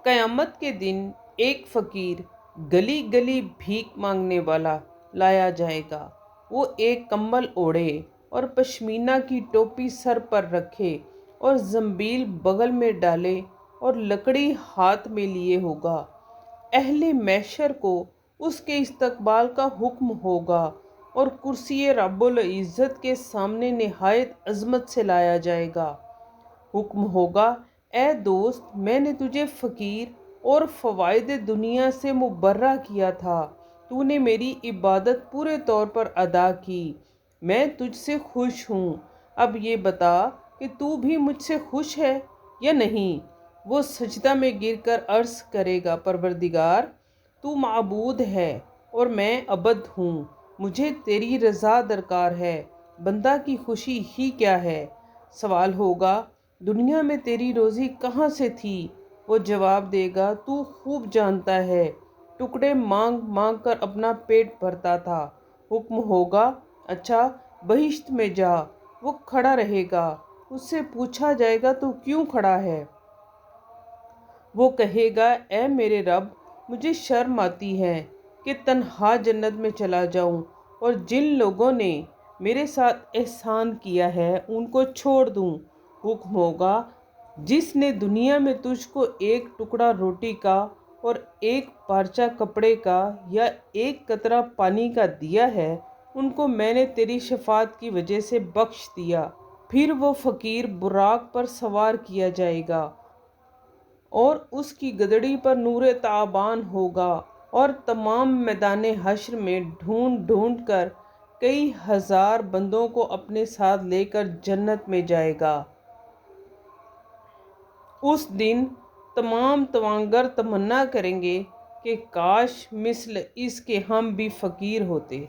क़यामत के दिन एक फ़कीर गली गली भीख मांगने वाला लाया जाएगा। वो एक कंबल ओढ़े और पश्मीना की टोपी सर पर रखे और ज़ंबील बगल में डाले और लकड़ी हाथ में लिए होगा। अहले मैशर को उसके इस्तकबाल का हुक्म होगा और कुर्सी रब्बुल इज़्ज़त के सामने निहायत अज़मत से लाया जाएगा। हुक्म होगा, ए दोस्त, मैंने तुझे फ़कीर और फ़वाइद दुनिया से मुबर्रा किया था। तूने मेरी इबादत पूरे तौर पर अदा की। मैं तुझसे खुश हूँ। अब ये बता कि तू भी मुझसे खुश है या नहीं। वो सजदा में गिरकर अर्ज़ करेगा, परवरदिगार, तू माबूद है और मैं अबद हूँ। मुझे तेरी रज़ा दरकार है। बंदा की खुशी ही क्या है। सवाल होगा, दुनिया में तेरी रोज़ी कहाँ से थी। वो जवाब देगा, तू खूब जानता है, टुकड़े मांग मांग कर अपना पेट भरता था। हुक्म होगा, अच्छा बहिश्त में जा। वो खड़ा रहेगा। उससे पूछा जाएगा, तू क्यों खड़ा है। वो कहेगा, ए मेरे रब, मुझे शर्म आती है कि तन्हा जन्नत में चला जाऊं और जिन लोगों ने मेरे साथ एहसान किया है उनको छोड़ दूं। हुक्म होगा, जिसने दुनिया में तुझको एक टुकड़ा रोटी का और एक पारचा कपड़े का या एक कतरा पानी का दिया है, उनको मैंने तेरी शफात की वजह से बख्श दिया। फिर वो फ़कीर बुराक पर सवार किया जाएगा और उसकी गदड़ी पर नूर ताबान होगा और तमाम मैदान हश्र में ढूंढ ढूंढ कर कई हज़ार बंदों को अपने साथ लेकर जन्नत में जाएगा। उस दिन तमाम तवांगर तमन्ना करेंगे कि काश मिस्ल इसके हम भी फ़कीर होते।